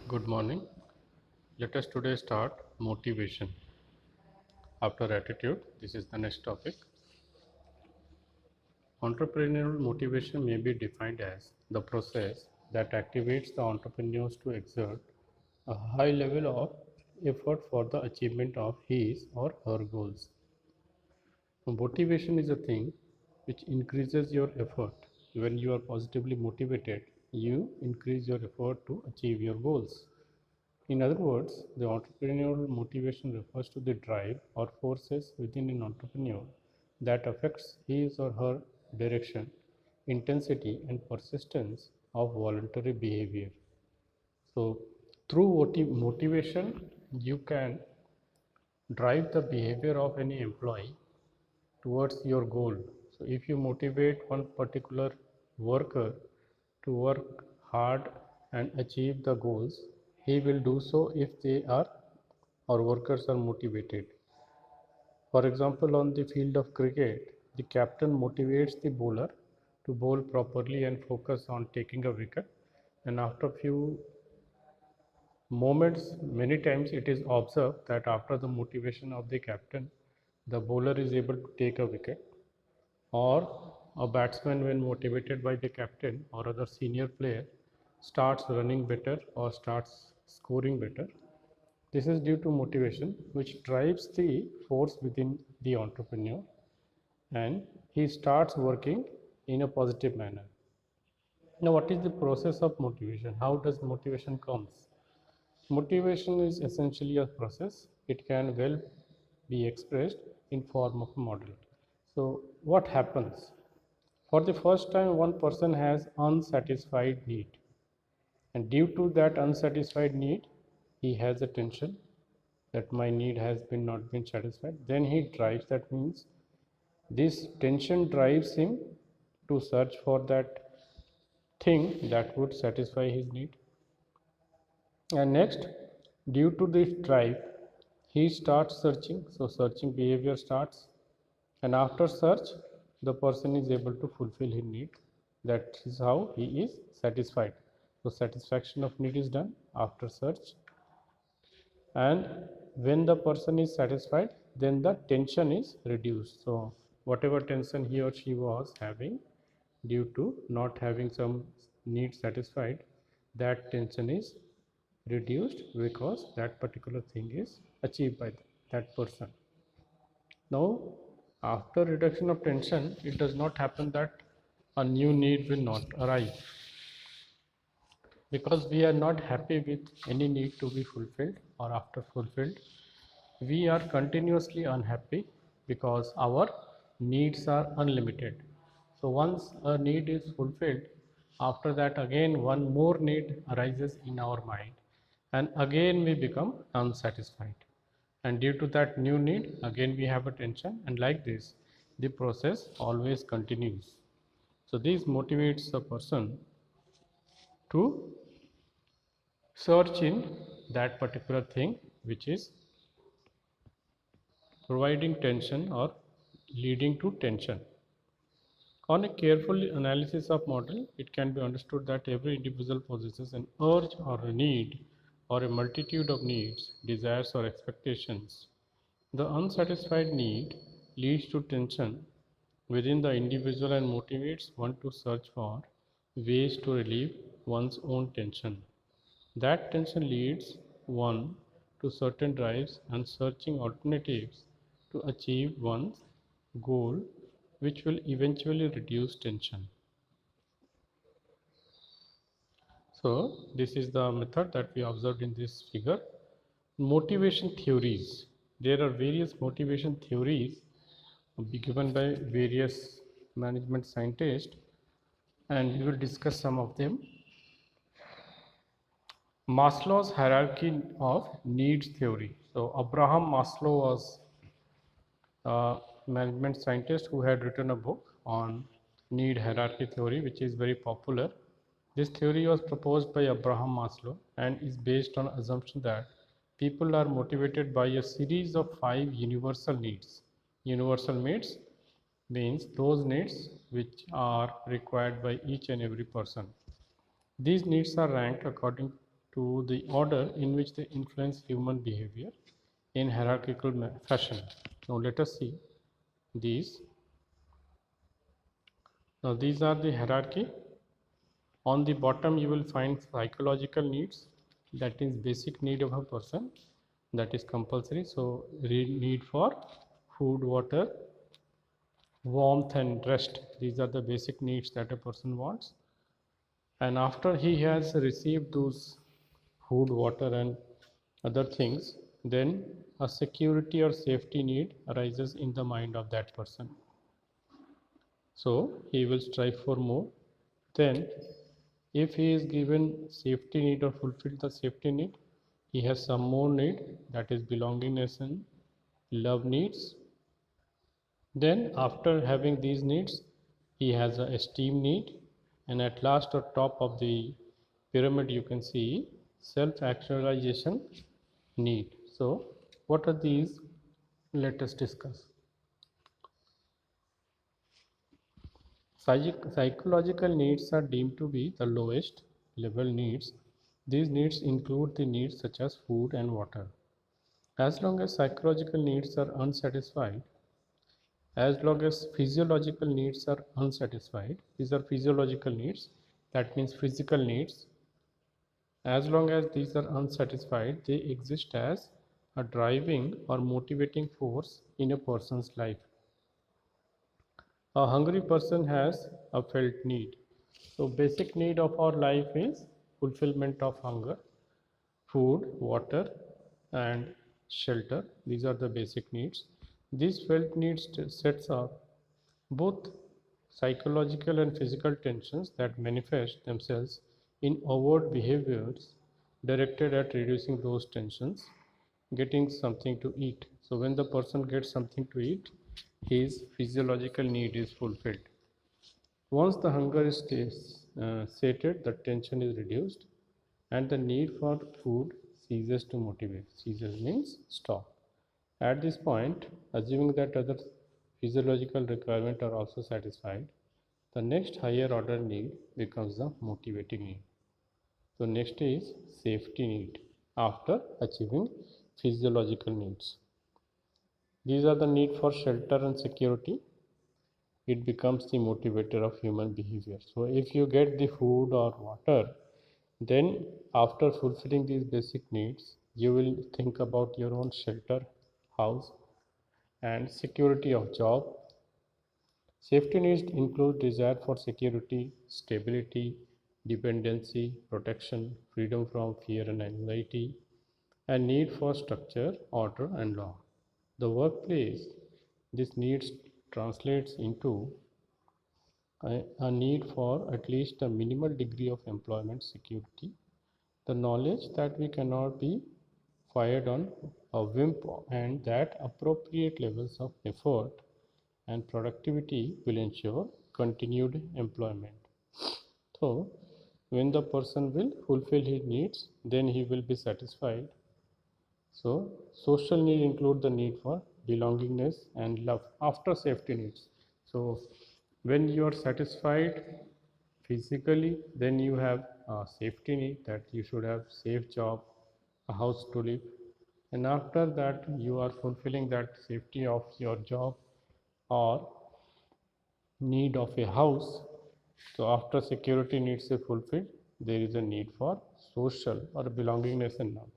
Good morning. Let us today start motivation. After attitude, this is the next topic. Entrepreneurial motivation may be defined as the process that activates the entrepreneurs to exert a high level of effort for the achievement of his or her goals. Motivation is a thing which increases your effort. When you are positively motivated, you increase your effort to achieve your goals. In other words, the entrepreneurial motivation refers to the drive or forces within an entrepreneur that affects his or her direction, intensity, and persistence of voluntary behavior. So, through motivation, you can drive the behavior of any employee towards your goal. So, if you motivate one particular worker to work hard and achieve the goals, he will do so if they are or workers are motivated. For example, on the field of cricket, the captain motivates the bowler to bowl properly and focus on taking a wicket. And after few moments, many times it is observed that after the motivation of the captain, the bowler is able to take a wicket, or a batsman, when motivated by the captain or other senior player, starts running better or starts scoring better. This is due to motivation, which drives the force within the entrepreneur, and he starts working in a positive manner. Now, what is the process of motivation? How does motivation comes? Motivation is essentially a process. It can well be expressed in form of a model. So, what happens? For the first time, one person has unsatisfied need, and due to that unsatisfied need, he has a tension that my need has been not been satisfied. Then he drives. That means this tension drives him to search for that thing that would satisfy his need. And next, due to this drive, he starts searching. So searching behavior starts, and after search, the person is able to fulfill his need. That is how he is satisfied. So satisfaction of need is done after search, and when the person is satisfied, then the tension is reduced. So whatever tension he or she was having due to not having some need satisfied, that tension is reduced because that particular thing is achieved by that person. Now, after reduction of tension, it does not happen that a new need will not arise, because we are not happy with any need to be fulfilled, or after fulfilled we are continuously unhappy because our needs are unlimited. So once a need is fulfilled, after that again one more need arises in our mind, and again we become unsatisfied, and due to that new need again we have a tension, and like this the process always continues. So this motivates the person to search in that particular thing which is providing tension or leading to tension. On a careful analysis of model, it can be understood that every individual possesses an urge or a need or a multitude of needs, desires or expectations. The unsatisfied need leads to tension within the individual and motivates one to search for ways to relieve one's own tension. That tension leads one to certain drives and searching alternatives to achieve one's goal, which will eventually reduce tension. So, this is the method that we observed in this figure. Motivation theories. There are various motivation theories given by various management scientists, and we will discuss some of them. Maslow's hierarchy of needs theory. So Abraham Maslow was a management scientist who had written a book on need hierarchy theory, which is very popular. This theory was proposed by Abraham Maslow and is based on assumption that people are motivated by a series of 5 universal needs. Universal needs means those needs which are required by each and every person. These needs are ranked according to the order in which they influence human behavior in hierarchical fashion. Now let us see these. Now these are the hierarchy. On the bottom you will find psychological needs, that is basic need of a person, that is compulsory. So need for food, water, warmth and rest, these are the basic needs that a person wants. And after he has received those food, water and other things, then a security or safety need arises in the mind of that person. So he will strive for more. Then if he is given safety need or fulfilled the safety need, he has some more need, that is belongingness and love needs. Then after having these needs, he has a esteem need, and at last or top of the pyramid you can see self-actualization need. So what are these? Let us discuss. Psychological needs are deemed to be the lowest level needs. These needs include the needs such as food and water. As long as psychological needs are unsatisfied, as long as physiological needs are unsatisfied, these are physiological needs, that means physical needs, as long as these are unsatisfied, they exist as a driving or motivating force in a person's life. A hungry person has a felt need. So basic need of our life is fulfillment of hunger, food, water and shelter. These are the basic needs. These felt needs sets up both psychological and physical tensions that manifest themselves in overt behaviors directed at reducing those tensions, getting something to eat. So when the person gets something to eat, his physiological need is fulfilled. Once the hunger is sated, the tension is reduced and the need for food ceases to motivate. Ceases means stop. At this point, assuming that other physiological requirements are also satisfied, the next higher order need becomes the motivating need. So next is safety need after achieving physiological needs. These are the need for shelter and security. It becomes the motivator of human behavior. So if you get the food or water, then after fulfilling these basic needs, you will think about your own shelter, house and security of job. Safety needs include desire for security, stability, dependency, protection, freedom from fear and anxiety, and need for structure, order and law. The workplace, this needs translates into a need for at least a minimal degree of employment security, the knowledge that we cannot be fired on a whim and that appropriate levels of effort and productivity will ensure continued employment. So, when the person will fulfill his needs, then he will be satisfied. So, social need include the need for belongingness and love after safety needs. So, when you are satisfied physically, then you have a safety need that you should have safe job, a house to live, and after that you are fulfilling that safety of your job or need of a house. So after security needs are fulfilled, there is a need for social or belongingness and love.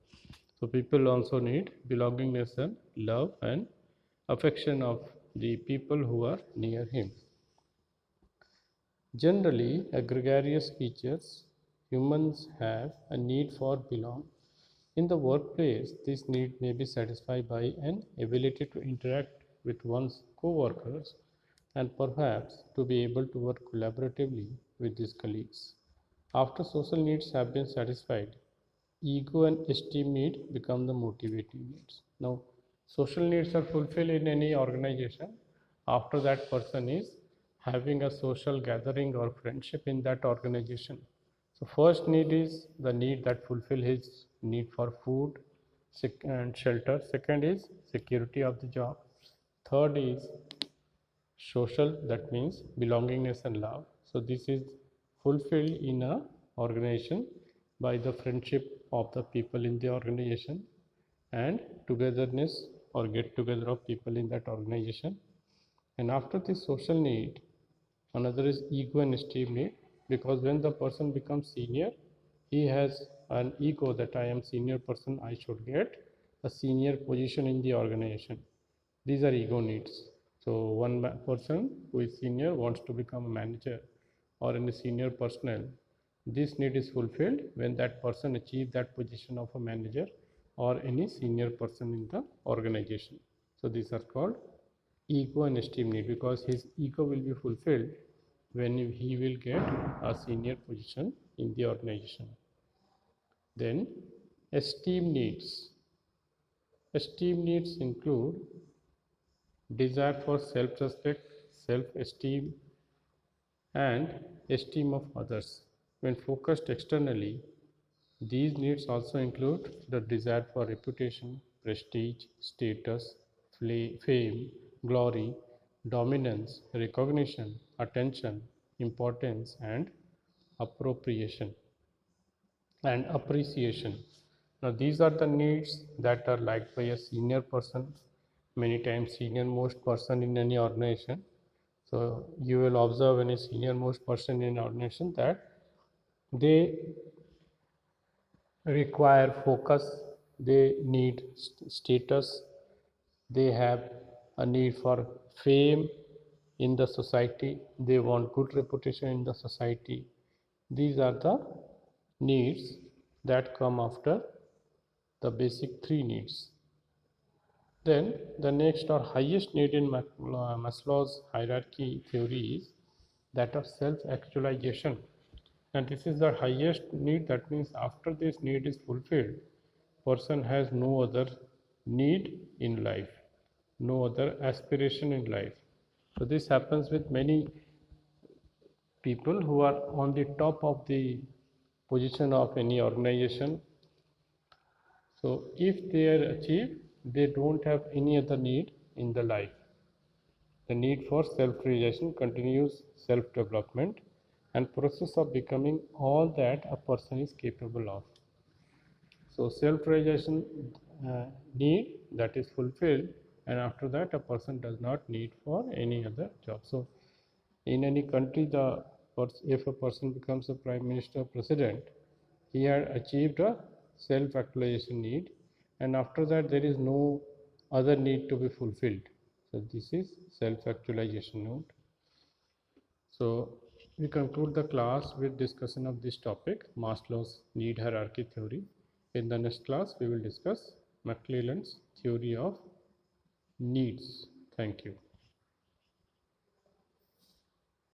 So people also need belongingness and love and affection of the people who are near him. Generally, a gregarious creatures, humans have a need for belong. In the workplace, this need may be satisfied by an ability to interact with one's co-workers and perhaps to be able to work collaboratively with these colleagues. After social needs have been satisfied, ego and esteem need become the motivating needs. Now, social needs are fulfilled in any organization after that person is having a social gathering or friendship in that organization. So first need is the need that fulfill his need for food and shelter. Second is security of the job. Third is social, that means belongingness and love. So this is fulfilled in a organization by the friendship of the people in the organization and togetherness or get together of people in that organization. And after this social need, another is ego and esteem need, because when the person becomes senior, he has an ego that I am senior person, I should get a senior position in the organization. These are ego needs. So one person who is senior wants to become a manager or any senior personnel. This need is fulfilled when that person achieves that position of a manager or any senior person in the organization. So these are called ego and esteem need, because his ego will be fulfilled when he will get a senior position in the organization. Then esteem needs. Esteem needs include desire for self-respect, self-esteem, and esteem of others. When focused externally, these needs also include the desire for reputation, prestige, status, fame, glory, dominance, recognition, attention, importance, and appropriation and appreciation. Now, these are the needs that are liked by a senior person, many times senior most person in any organization. So, you will observe any senior most person in an organization that they require focus, they need status, they have a need for fame in the society, they want good reputation in the society. These are the needs that come after the basic three needs. Then the next or highest need in Maslow's hierarchy theory is that of self-actualization. And this is the highest need. That means after this need is fulfilled, person has no other need in life, no other aspiration in life. So this happens with many people who are on the top of the position of any organization. So if they are achieved, they don't have any other need in the life. The need for self-realization, continues self-development, and process of becoming all that a person is capable of. So self-realization need that is fulfilled, and after that a person does not need for any other job. So in any country, if a person becomes a prime minister or president, he had achieved a self-actualization need, and after that there is no other need to be fulfilled. So this is self-actualization node. So we conclude the class with discussion of this topic, Maslow's need hierarchy theory. In the next class, we will discuss McClelland's theory of needs. Thank you.